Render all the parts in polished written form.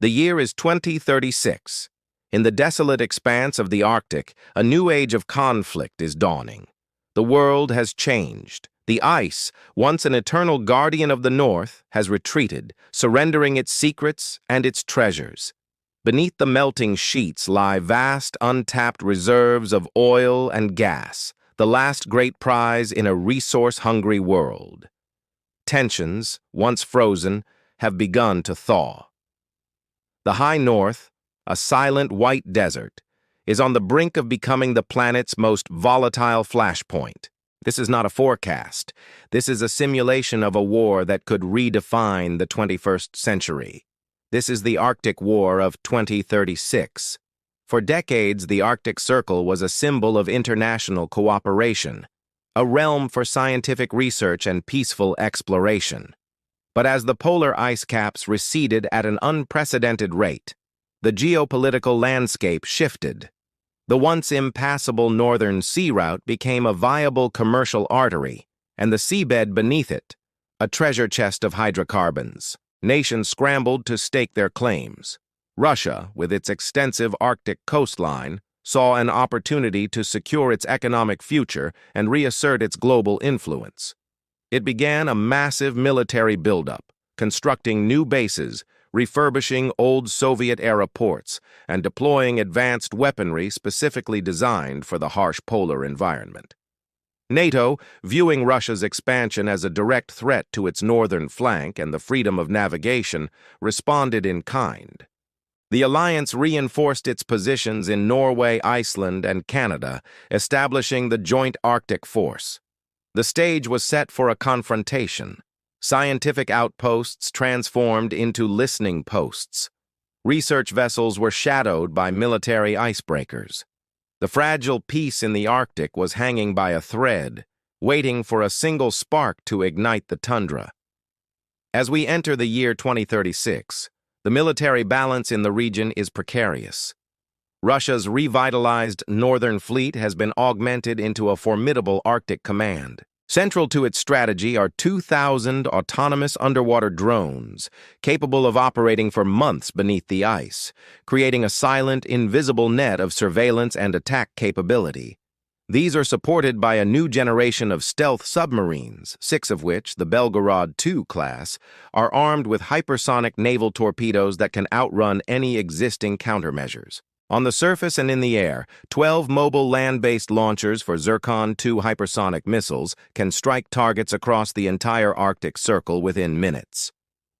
The year is 2036. In the desolate expanse of the Arctic, a new age of conflict is dawning. The world has changed. The ice, once an eternal guardian of the North, has retreated, surrendering its secrets and its treasures. Beneath the melting sheets lie vast, untapped reserves of oil and gas, the last great prize in a resource-hungry world. Tensions, once frozen, have begun to thaw. The high north, a silent white desert, is on the brink of becoming the planet's most volatile flashpoint. This is not a forecast. This is a simulation of a war that could redefine the 21st century. This is the Arctic War of 2036. For decades, the Arctic Circle was a symbol of international cooperation, a realm for scientific research and peaceful exploration. But as the polar ice caps receded at an unprecedented rate, the geopolitical landscape shifted. The once impassable northern sea route became a viable commercial artery, and the seabed beneath it, a treasure chest of hydrocarbons. Nations scrambled to stake their claims. Russia, with its extensive Arctic coastline, saw an opportunity to secure its economic future and reassert its global influence. It began a massive military buildup, constructing new bases, refurbishing old Soviet-era ports, and deploying advanced weaponry specifically designed for the harsh polar environment. NATO, viewing Russia's expansion as a direct threat to its northern flank and the freedom of navigation, responded in kind. The alliance reinforced its positions in Norway, Iceland, and Canada, establishing the Joint Arctic Force. The stage was set for a confrontation. Scientific outposts transformed into listening posts. Research vessels were shadowed by military icebreakers. The fragile peace in the Arctic was hanging by a thread, waiting for a single spark to ignite the tundra. As we enter the year 2036, the military balance in the region is precarious. Russia's revitalized northern fleet has been augmented into a formidable Arctic command. Central to its strategy are 2,000 autonomous underwater drones, capable of operating for months beneath the ice, creating a silent, invisible net of surveillance and attack capability. These are supported by a new generation of stealth submarines, 6 of which, the Belgorod II class, are armed with hypersonic naval torpedoes that can outrun any existing countermeasures. On the surface and in the air, 12 mobile land-based launchers for Zircon 2 hypersonic missiles can strike targets across the entire Arctic Circle within minutes.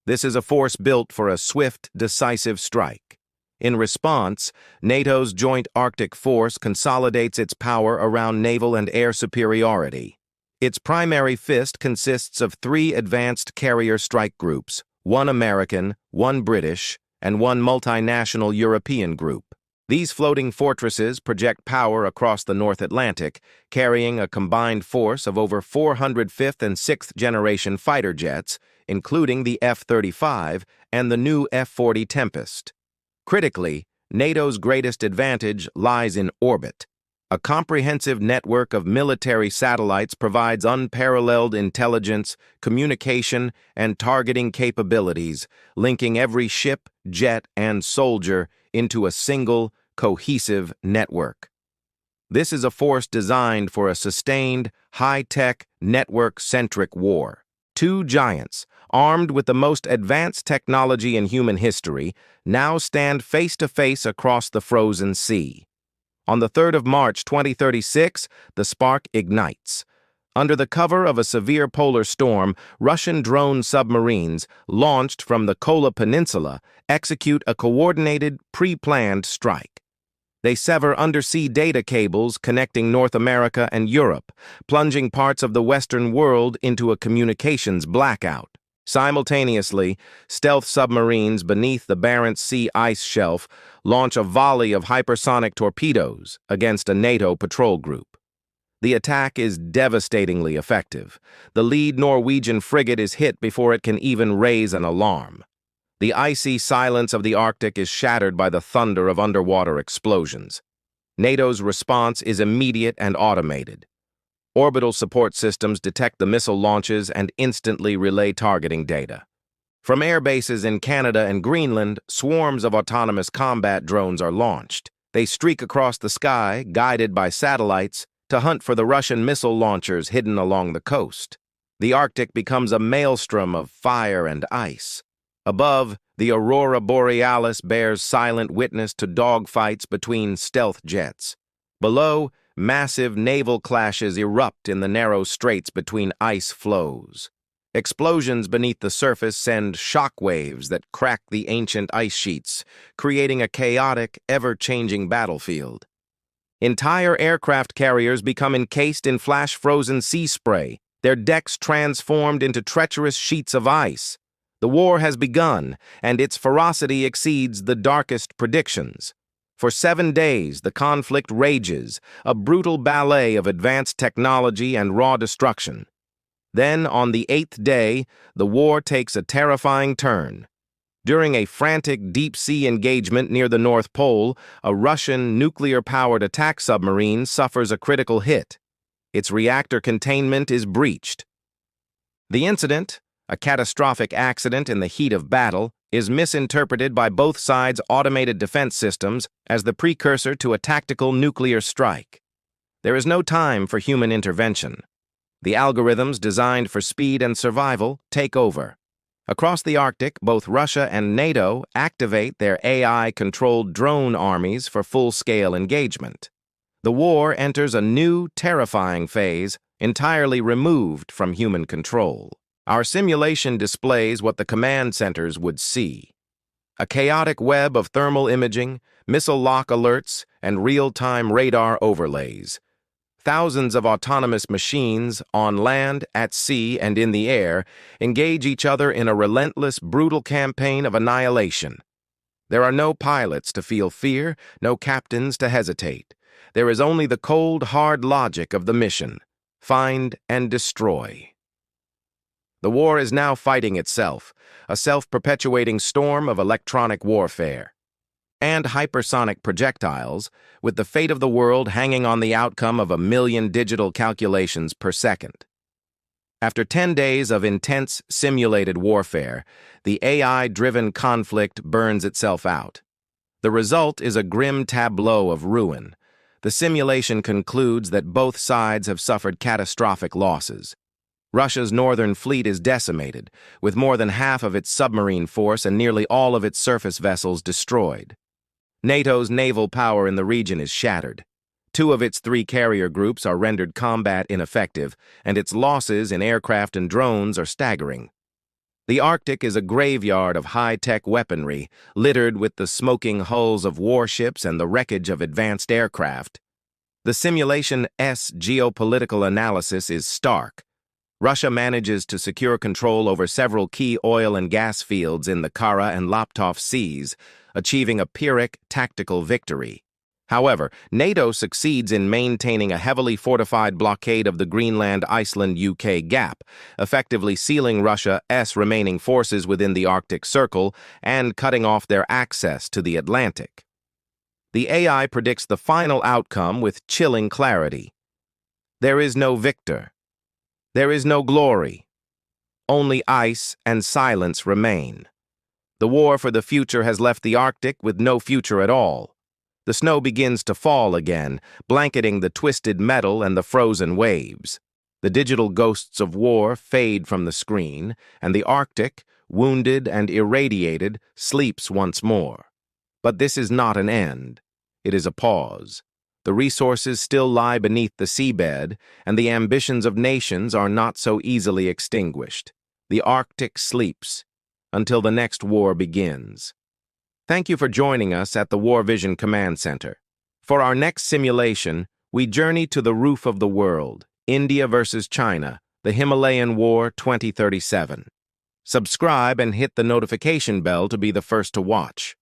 This is a force built for a swift, decisive strike. In response, NATO's Joint Arctic Force consolidates its power around naval and air superiority. Its primary fist consists of 3 advanced carrier strike groups, 1 American, 1 British, and 1 multinational European group. These floating fortresses project power across the North Atlantic, carrying a combined force of over 400 5th and 6th generation fighter jets, including the F-35 and the new F-40 Tempest. Critically, NATO's greatest advantage lies in orbit. A comprehensive network of military satellites provides unparalleled intelligence, communication, and targeting capabilities, linking every ship, jet, and soldier into a single, cohesive network. This is a force designed for a sustained, high-tech, network-centric war. 2 giants, armed with the most advanced technology in human history, now stand face-to-face across the frozen sea. On the 3rd of March 2036, the spark ignites. Under the cover of a severe polar storm, Russian drone submarines, launched from the Kola Peninsula, execute a coordinated, pre-planned strike. They sever undersea data cables connecting North America and Europe, plunging parts of the Western world into a communications blackout. Simultaneously, stealth submarines beneath the Barents Sea ice shelf launch a volley of hypersonic torpedoes against a NATO patrol group. The attack is devastatingly effective. The lead Norwegian frigate is hit before it can even raise an alarm. The icy silence of the Arctic is shattered by the thunder of underwater explosions. NATO's response is immediate and automated. Orbital support systems detect the missile launches and instantly relay targeting data. From air bases in Canada and Greenland, swarms of autonomous combat drones are launched. They streak across the sky, guided by satellites, to hunt for the Russian missile launchers hidden along the coast. The Arctic becomes a maelstrom of fire and ice. Above, the aurora borealis bears silent witness to dogfights between stealth jets. Below, massive naval clashes erupt in the narrow straits between ice floes. Explosions beneath the surface send shock waves that crack the ancient ice sheets, creating a chaotic, ever-changing battlefield. Entire aircraft carriers become encased in flash-frozen sea spray, their decks transformed into treacherous sheets of ice. The war has begun, and its ferocity exceeds the darkest predictions. For 7 days, the conflict rages, a brutal ballet of advanced technology and raw destruction. Then, on the 8th day, the war takes a terrifying turn. During a frantic deep-sea engagement near the North Pole, a Russian nuclear-powered attack submarine suffers a critical hit. Its reactor containment is breached. The incident, a catastrophic accident in the heat of battle, is misinterpreted by both sides' automated defense systems as the precursor to a tactical nuclear strike. There is no time for human intervention. The algorithms designed for speed and survival take over. Across the Arctic, both Russia and NATO activate their AI-controlled drone armies for full-scale engagement. The war enters a new, terrifying phase, entirely removed from human control. Our simulation displays what the command centers would see: a chaotic web of thermal imaging, missile lock alerts, and real-time radar overlays. Thousands of autonomous machines, on land, at sea, and in the air, engage each other in a relentless, brutal campaign of annihilation. There are no pilots to feel fear, no captains to hesitate. There is only the cold, hard logic of the mission: find and destroy. The war is now fighting itself, a self-perpetuating storm of electronic warfare and hypersonic projectiles, with the fate of the world hanging on the outcome of 1 million digital calculations per second. After 10 days of intense simulated warfare, the AI-driven conflict burns itself out. The result is a grim tableau of ruin. The simulation concludes that both sides have suffered catastrophic losses. Russia's northern fleet is decimated, with more than half of its submarine force and nearly all of its surface vessels destroyed. NATO's naval power in the region is shattered. 2 of its 3 carrier groups are rendered combat ineffective, and its losses in aircraft and drones are staggering. The Arctic is a graveyard of high-tech weaponry, littered with the smoking hulls of warships and the wreckage of advanced aircraft. The simulation's geopolitical analysis is stark. Russia manages to secure control over several key oil and gas fields in the Kara and Laptov seas, achieving a Pyrrhic tactical victory. However, NATO succeeds in maintaining a heavily fortified blockade of the Greenland-Iceland-UK gap, effectively sealing Russia's remaining forces within the Arctic Circle and cutting off their access to the Atlantic. The AI predicts the final outcome with chilling clarity. There is no victor. There is no glory. Only ice and silence remain. The war for the future has left the Arctic with no future at all. The snow begins to fall again, blanketing the twisted metal and the frozen waves. The digital ghosts of war fade from the screen, and the Arctic, wounded and irradiated, sleeps once more. But this is not an end. It is a pause. The resources still lie beneath the seabed, and the ambitions of nations are not so easily extinguished. The Arctic sleeps until the next war begins. Thank you for joining us at the WarVision Command Center. For our next simulation, we journey to the roof of the world, India versus China, the Himalayan War 2037. Subscribe and hit the notification bell to be the first to watch.